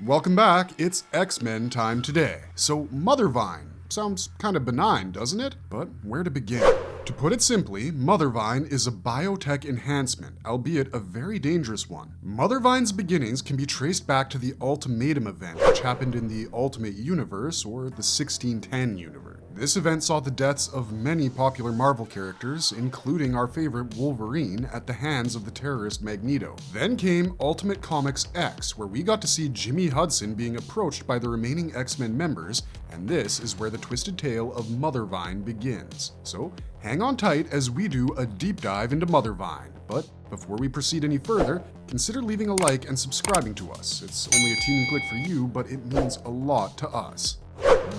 welcome back. It's X-Men time today. So, Mothervine. Sounds kind of benign, doesn't it? But where to begin? To put it simply, Mothervine is a biotech enhancement, albeit a very dangerous one. Mothervine's beginnings can be traced back to the Ultimatum event, which happened in the Ultimate Universe, or the 1610 universe. This event saw the deaths of many popular Marvel characters, including our favorite Wolverine, at the hands of the terrorist Magneto. Then came Ultimate Comics X, where we got to see Jimmy Hudson being approached by the remaining X-Men members, and this is where the twisted tale of Mothervine begins. So, hang on tight as we do a deep dive into Mothervine. But before we proceed any further, consider leaving a like and subscribing to us. It's only a teeny click for you, but it means a lot to us.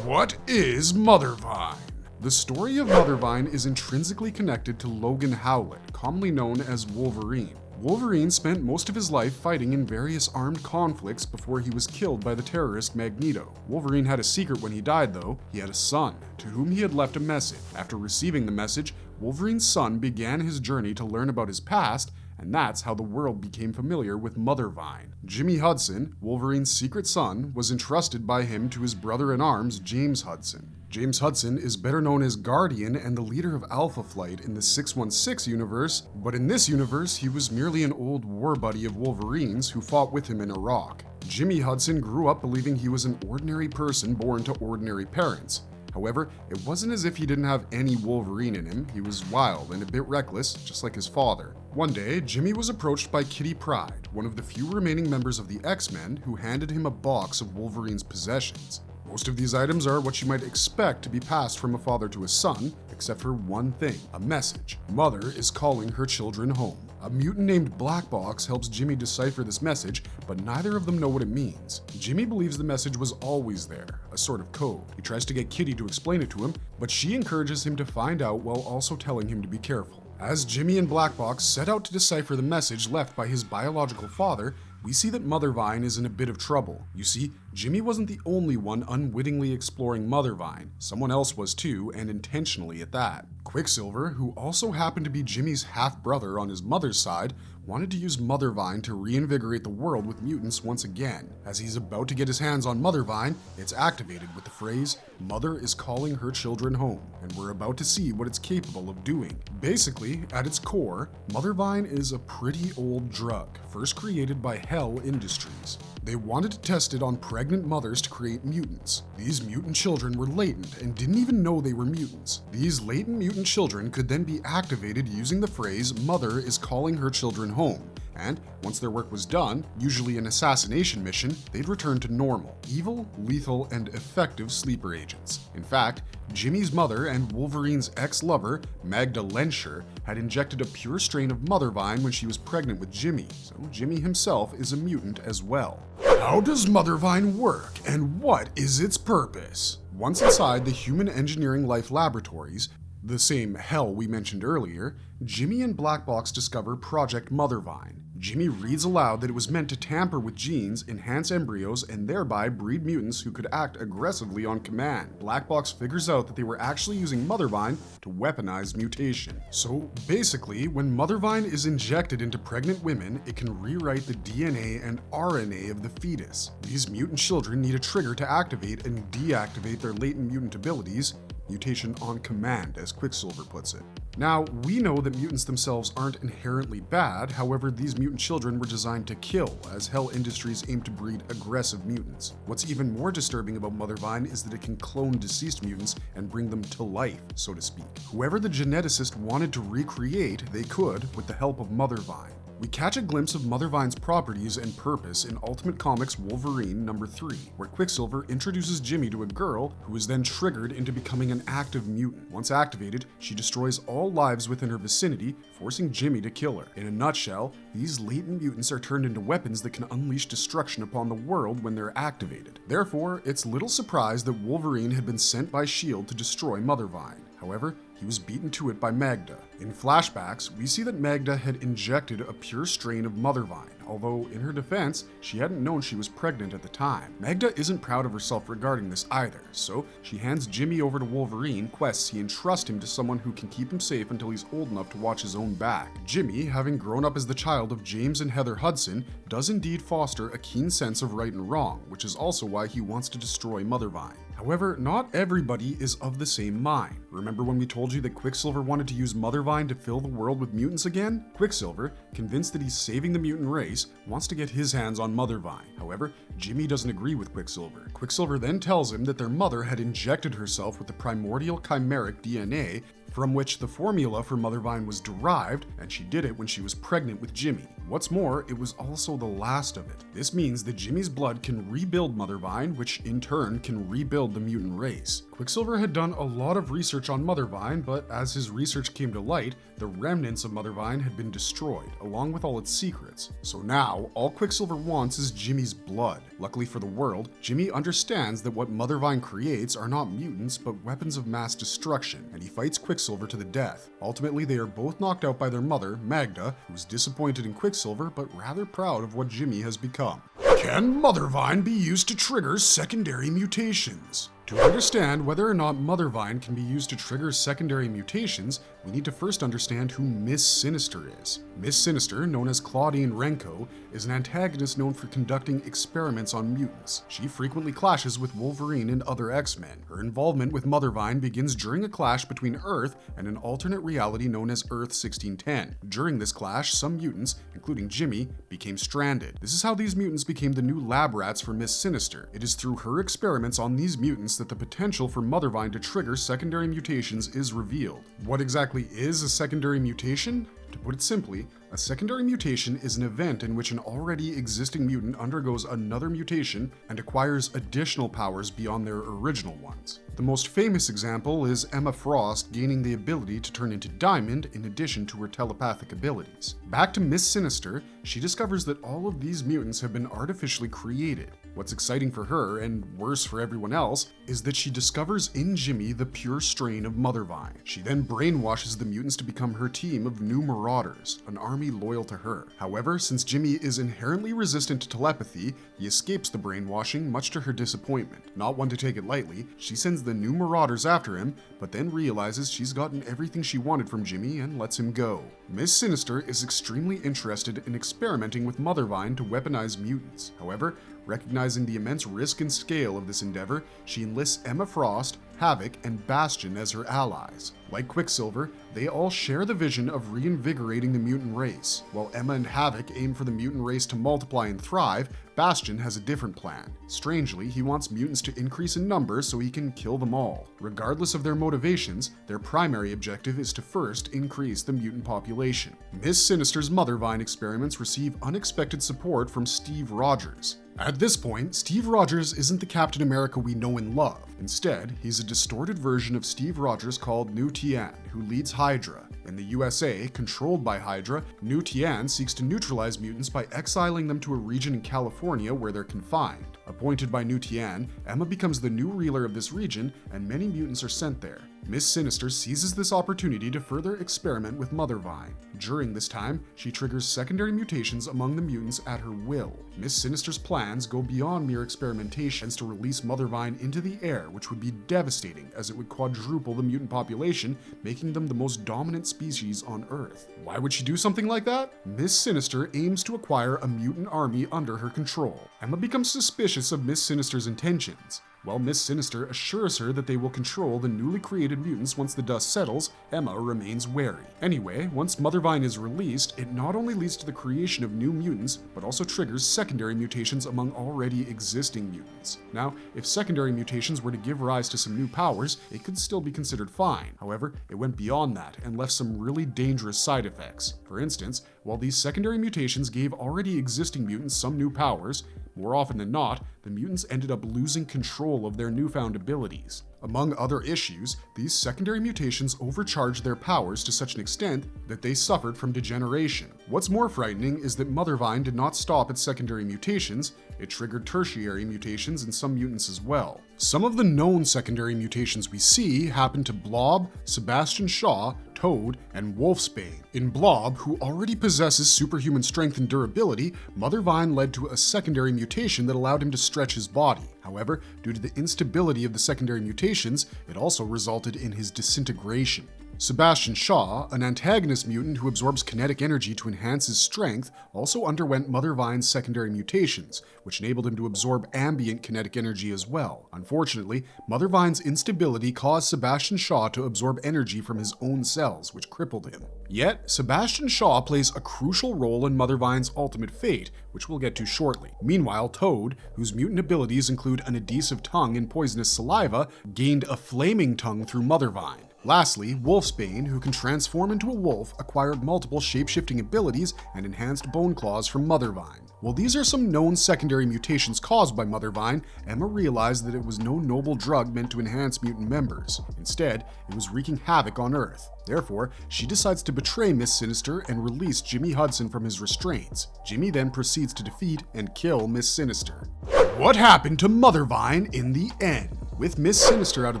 What is Mothervine? The story of Mothervine is intrinsically connected to Logan Howlett, commonly known as Wolverine. Wolverine spent most of his life fighting in various armed conflicts before he was killed by the terrorist Magneto. Wolverine had a secret when he died, though. He had a son, to whom he had left a message. After receiving the message, Wolverine's son began his journey to learn about his past, and that's how the world became familiar with Mothervine. Jimmy Hudson, Wolverine's secret son, was entrusted by him to his brother-in-arms, James Hudson. James Hudson is better known as Guardian and the leader of Alpha Flight in the 616 universe, but in this universe, he was merely an old war buddy of Wolverine's who fought with him in Iraq. Jimmy Hudson grew up believing he was an ordinary person born to ordinary parents. However, it wasn't as if he didn't have any Wolverine in him. He was wild and a bit reckless, just like his father. One day, Jimmy was approached by Kitty Pryde, one of the few remaining members of the X-Men, who handed him a box of Wolverine's possessions. Most of these items are what you might expect to be passed from a father to a son, except for one thing, a message. Mother is calling her children home. A mutant named Black Box helps Jimmy decipher this message, but neither of them know what it means. Jimmy believes the message was always there, a sort of code. He tries to get Kitty to explain it to him, but she encourages him to find out while also telling him to be careful. As Jimmy and Black Box set out to decipher the message left by his biological father, we see that Mothervine is in a bit of trouble. You see, Jimmy wasn't the only one unwittingly exploring Mothervine. Someone else was too, and intentionally at that. Quicksilver, who also happened to be Jimmy's half-brother on his mother's side, wanted to use Mothervine to reinvigorate the world with mutants once again. As he's about to get his hands on Mothervine, it's activated with the phrase, "Mother is calling her children home," and we're about to see what it's capable of doing. Basically, at its core, Mothervine is a pretty old drug, first created by Hell Industries. They wanted to test it on pregnant mothers to create mutants. These mutant children were latent and didn't even know they were mutants. These latent mutant children could then be activated using the phrase, "Mother is calling her children home." And once their work was done, usually an assassination mission, they'd return to normal, evil, lethal, and effective sleeper agents. In fact, Jimmy's mother and Wolverine's ex-lover, Magda Lensher, had injected a pure strain of Mothervine when she was pregnant with Jimmy, so Jimmy himself is a mutant as well. How does Mothervine work, and what is its purpose? Once inside the Human Engineering Life Laboratories, the same Hell we mentioned earlier, Jimmy and Black Box discover Project Mothervine. Jimmy reads aloud that it was meant to tamper with genes, enhance embryos, and thereby breed mutants who could act aggressively on command. Black Box figures out that they were actually using Mothervine to weaponize mutation. So basically, when Mothervine is injected into pregnant women, it can rewrite the DNA and RNA of the fetus. These mutant children need a trigger to activate and deactivate their latent mutant abilities, mutation on command, as Quicksilver puts it. Now, we know that mutants themselves aren't inherently bad, however, these mutant children were designed to kill, as Hell Industries aim to breed aggressive mutants. What's even more disturbing about Mothervine is that it can clone deceased mutants and bring them to life, so to speak. Whoever the geneticist wanted to recreate, they could, with the help of Mothervine. We catch a glimpse of Mothervine's properties and purpose in Ultimate Comics Wolverine #3, where Quicksilver introduces Jimmy to a girl who is then triggered into becoming an active mutant. Once activated, she destroys all lives within her vicinity, forcing Jimmy to kill her. In a nutshell, these latent mutants are turned into weapons that can unleash destruction upon the world when they're activated. Therefore, it's little surprise that Wolverine had been sent by S.H.I.E.L.D. to destroy Mothervine. However, he was beaten to it by Magda. In flashbacks, we see that Magda had injected a pure strain of Mothervine, although in her defense, she hadn't known she was pregnant at the time. Magda isn't proud of herself regarding this either, so she hands Jimmy over to Wolverine, quests he entrust him to someone who can keep him safe until he's old enough to watch his own back. Jimmy, having grown up as the child of James and Heather Hudson, does indeed foster a keen sense of right and wrong, which is also why he wants to destroy Mothervine. However, not everybody is of the same mind. Remember when we told you that Quicksilver wanted to use Mothervine to fill the world with mutants again? Quicksilver, convinced that he's saving the mutant race, wants to get his hands on Mothervine. However, Jimmy doesn't agree with Quicksilver. Quicksilver then tells him that their mother had injected herself with the primordial chimeric DNA from which the formula for Mothervine was derived, and she did it when she was pregnant with Jimmy. What's more, it was also the last of it. This means that Jimmy's blood can rebuild Mothervine, which in turn can rebuild the mutant race. Quicksilver had done a lot of research on Mothervine, but as his research came to light, the remnants of Mothervine had been destroyed, along with all its secrets. So now, all Quicksilver wants is Jimmy's blood. Luckily for the world, Jimmy understands that what Mothervine creates are not mutants, but weapons of mass destruction, and he fights Quicksilver to the death. Ultimately, they are both knocked out by their mother, Magda, who's disappointed in Quicksilver, but rather proud of what Jimmy has become. Can Mothervine be used to trigger secondary mutations? To understand whether or not Mothervine can be used to trigger secondary mutations, we need to first understand who Miss Sinister is. Miss Sinister, known as Claudine Renko, is an antagonist known for conducting experiments on mutants. She frequently clashes with Wolverine and other X-Men. Her involvement with Mothervine begins during a clash between Earth and an alternate reality known as Earth 1610. During this clash, some mutants, including Jimmy, became stranded. This is how these mutants became the new lab rats for Miss Sinister. It is through her experiments on these mutants that the potential for Mothervine to trigger secondary mutations is revealed. What exactly is a secondary mutation? To put it simply, a secondary mutation is an event in which an already existing mutant undergoes another mutation and acquires additional powers beyond their original ones. The most famous example is Emma Frost gaining the ability to turn into Diamond in addition to her telepathic abilities. Back to Miss Sinister, she discovers that all of these mutants have been artificially created. What's exciting for her, and worse for everyone else, is that she discovers in Jimmy the pure strain of Mothervine. She then brainwashes the mutants to become her team of new Marauders, an army loyal to her. However, since Jimmy is inherently resistant to telepathy, he escapes the brainwashing, much to her disappointment. Not one to take it lightly, she sends the new Marauders after him, but then realizes she's gotten everything she wanted from Jimmy and lets him go. Miss Sinister is extremely interested in experimenting with Mothervine to weaponize mutants. However, recognizing the immense risk and scale of this endeavor, she enlists Emma Frost, Havoc, and Bastion as her allies. Like Quicksilver, they all share the vision of reinvigorating the mutant race. While Emma and Havoc aim for the mutant race to multiply and thrive, Bastion has a different plan. Strangely, he wants mutants to increase in numbers so he can kill them all. Regardless of their motivations, their primary objective is to first increase the mutant population. Miss Sinister's Mothervine experiments receive unexpected support from Steve Rogers. At this point, Steve Rogers isn't the Captain America we know and love. Instead, he's a distorted version of Steve Rogers called Mutant, who leads Hydra. In the USA, controlled by Hydra, Mutant seeks to neutralize mutants by exiling them to a region in California where they're confined. Appointed by Mutant, Emma becomes the new ruler of this region, and many mutants are sent there. Miss Sinister seizes this opportunity to further experiment with Mothervine. During this time, she triggers secondary mutations among the mutants at her will. Miss Sinister's plans go beyond mere experimentations to release Mothervine into the air, which would be devastating as it would quadruple the mutant population, making them the most dominant species on Earth. Why would she do something like that? Miss Sinister aims to acquire a mutant army under her control. Emma becomes suspicious of Miss Sinister's intentions. While Miss Sinister assures her that they will control the newly created mutants once the dust settles, Emma remains wary. Anyway, once Mothervine is released, it not only leads to the creation of new mutants, but also triggers secondary mutations among already existing mutants. Now, if secondary mutations were to give rise to some new powers, it could still be considered fine. However, it went beyond that and left some really dangerous side effects. For instance, while these secondary mutations gave already existing mutants some new powers, more often than not, the mutants ended up losing control of their newfound abilities. Among other issues, these secondary mutations overcharged their powers to such an extent that they suffered from degeneration. What's more frightening is that Mothervine did not stop at secondary mutations, it triggered tertiary mutations in some mutants as well. Some of the known secondary mutations we see happen to Blob, Sebastian Shaw, Toad, and Wolfsbane. In Blob, who already possesses superhuman strength and durability, Mothervine led to a secondary mutation that allowed him to stretch his body. However, due to the instability of the secondary mutations, it also resulted in his disintegration. Sebastian Shaw, an antagonist mutant who absorbs kinetic energy to enhance his strength, also underwent Mothervine's secondary mutations, which enabled him to absorb ambient kinetic energy as well. Unfortunately, Mothervine's instability caused Sebastian Shaw to absorb energy from his own cells, which crippled him. Yet, Sebastian Shaw plays a crucial role in Mothervine's ultimate fate, which we'll get to shortly. Meanwhile, Toad, whose mutant abilities include an adhesive tongue and poisonous saliva, gained a flaming tongue through Mothervine. Lastly, Wolfsbane, who can transform into a wolf, acquired multiple shape-shifting abilities and enhanced bone claws from Mothervine. While these are some known secondary mutations caused by Mothervine, Emma realized that it was no noble drug meant to enhance mutant members. Instead, it was wreaking havoc on Earth. Therefore, she decides to betray Miss Sinister and release Jimmy Hudson from his restraints. Jimmy then proceeds to defeat and kill Miss Sinister. What happened to Mothervine in the end? With Miss Sinister out of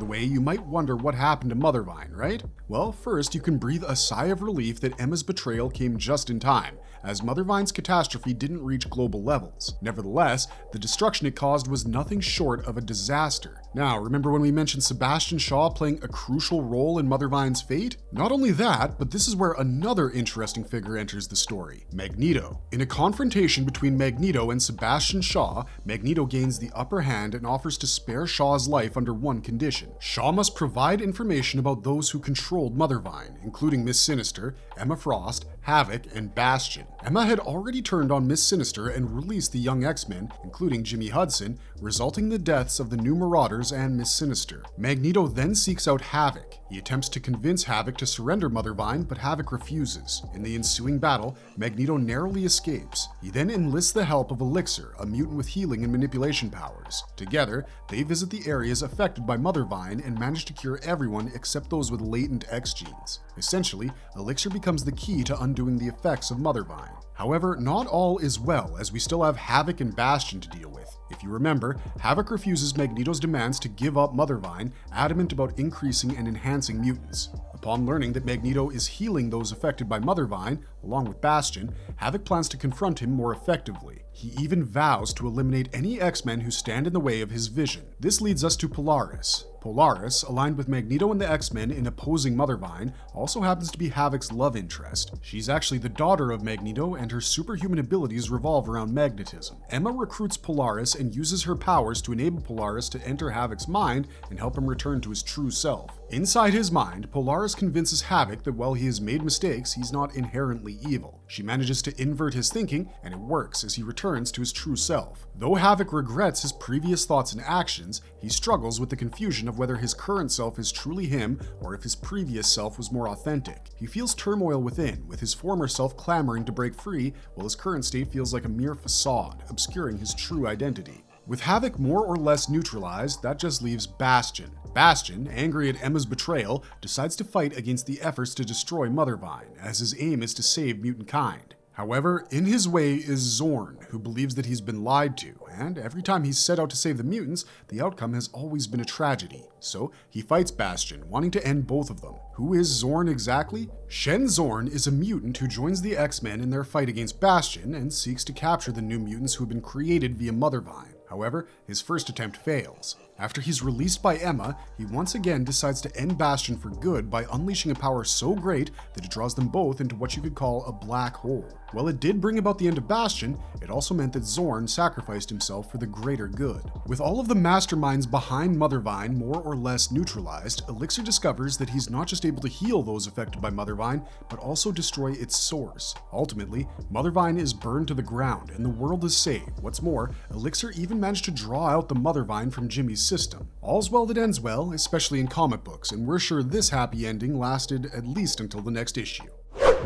the way, you might wonder what happened to Mothervine, right? Well, first you can breathe a sigh of relief that Emma's betrayal came just in time, as Mothervine's catastrophe didn't reach global levels. Nevertheless, the destruction it caused was nothing short of a disaster. Now, remember when we mentioned Sebastian Shaw playing a crucial role in Mothervine's fate? Not only that, but this is where another interesting figure enters the story, Magneto. In a confrontation between Magneto and Sebastian Shaw, Magneto gains the upper hand and offers to spare Shaw's life under one condition. Shaw must provide information about those who controlled Mothervine, including Miss Sinister, Emma Frost, Havoc, and Bastion. Emma had already turned on Miss Sinister and released the young X-Men, including Jimmy Hudson, resulting in the deaths of the new Marauders and Miss Sinister. Magneto then seeks out Havoc. He attempts to convince Havoc to surrender Mothervine, but Havoc refuses. In the ensuing battle, Magneto narrowly escapes. He then enlists the help of Elixir, a mutant with healing and manipulation powers. Together, they visit the areas affected by Mothervine and manage to cure everyone except those with latent X genes. Essentially, Elixir becomes the key to undoing the effects of Mothervine. However, not all is well, as we still have Havoc and Bastion to deal with. If you remember, Havoc refuses Magneto's demands to give up Mothervine, adamant about increasing and enhancing mutants. Upon learning that Magneto is healing those affected by Mothervine, along with Bastion, Havoc plans to confront him more effectively. He even vows to eliminate any X-Men who stand in the way of his vision. This leads us to Polaris. Polaris, aligned with Magneto and the X-Men in opposing Mothervine, also happens to be Havoc's love interest. She's actually the daughter of Magneto, and her superhuman abilities revolve around magnetism. Emma recruits Polaris and uses her powers to enable Polaris to enter Havoc's mind and help him return to his true self. Inside his mind, Polaris convinces Havoc that while he has made mistakes, he's not inherently evil. She manages to invert his thinking, and it works as he returns to his true self. Though Havoc regrets his previous thoughts and actions, he struggles with the confusion of whether his current self is truly him or if his previous self was more authentic. He feels turmoil within, with his former self clamoring to break free, while his current state feels like a mere facade, obscuring his true identity. With Havoc more or less neutralized, that just leaves Bastion. Bastion, angry at Emma's betrayal, decides to fight against the efforts to destroy Mothervine, as his aim is to save mutant kind. However, in his way is Zorn, who believes that he's been lied to, and every time he's set out to save the mutants, the outcome has always been a tragedy. So he fights Bastion, wanting to end both of them. Who is Zorn exactly? Shen Zorn is a mutant who joins the X-Men in their fight against Bastion and seeks to capture the new mutants who have been created via Mothervine. However, his first attempt fails. After he's released by Emma, he once again decides to end Bastion for good by unleashing a power so great that it draws them both into what you could call a black hole. While it did bring about the end of Bastion, it also meant that Zorn sacrificed himself for the greater good. With all of the masterminds behind Mothervine more or less neutralized, Elixir discovers that he's not just able to heal those affected by Mothervine, but also destroy its source. Ultimately, Mothervine is burned to the ground and the world is saved. What's more, Elixir even managed to draw out the Mothervine from Jimmy's system. All's well that ends well, especially in comic books, and we're sure this happy ending lasted at least until the next issue.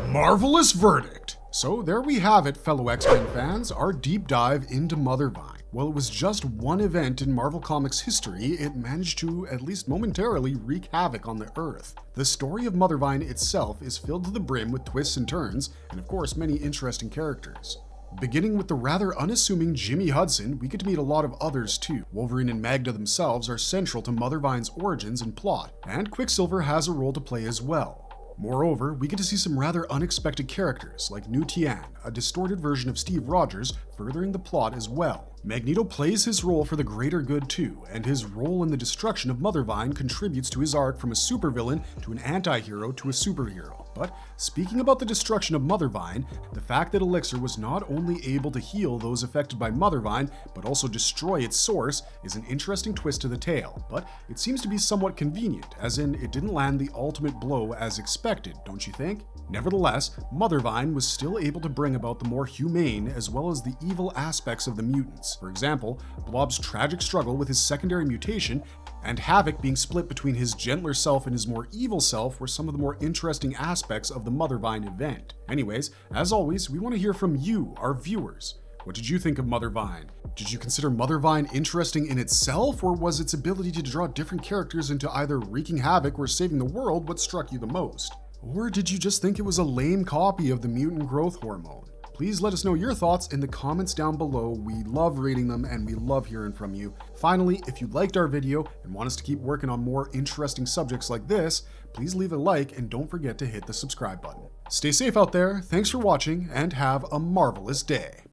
Marvelous verdict! So there we have it, fellow X-Men fans, our deep dive into Mothervine. While it was just one event in Marvel Comics history, it managed to, at least momentarily, wreak havoc on the Earth. The story of Mothervine itself is filled to the brim with twists and turns, and of course many interesting characters. Beginning with the rather unassuming Jimmy Hudson, we get to meet a lot of others too. Wolverine and Magda themselves are central to Mothervine's origins and plot, and Quicksilver has a role to play as well. Moreover, we get to see some rather unexpected characters like Mutant, a distorted version of Steve Rogers, furthering the plot as well. Magneto plays his role for the greater good too, and his role in the destruction of Mothervine contributes to his arc from a supervillain to an anti-hero to a superhero. But speaking about the destruction of Mothervine, the fact that Elixir was not only able to heal those affected by Mothervine, but also destroy its source is an interesting twist to the tale, but it seems to be somewhat convenient, as in it didn't land the ultimate blow as expected, don't you think? Nevertheless, Mothervine was still able to bring about the more humane as well as the evil aspects of the mutants. For example, Blob's tragic struggle with his secondary mutation and Havoc being split between his gentler self and his more evil self were some of the more interesting aspects of the Mothervine event. Anyways, as always, we want to hear from you, our viewers. What did you think of Mothervine? Did you consider Mothervine interesting in itself, or was its ability to draw different characters into either wreaking havoc or saving the world what struck you the most? Or did you just think it was a lame copy of the mutant growth hormone? Please let us know your thoughts in the comments down below. We love reading them and we love hearing from you. Finally, if you liked our video and want us to keep working on more interesting subjects like this, please leave a like and don't forget to hit the subscribe button. Stay safe out there, thanks for watching, and have a marvelous day.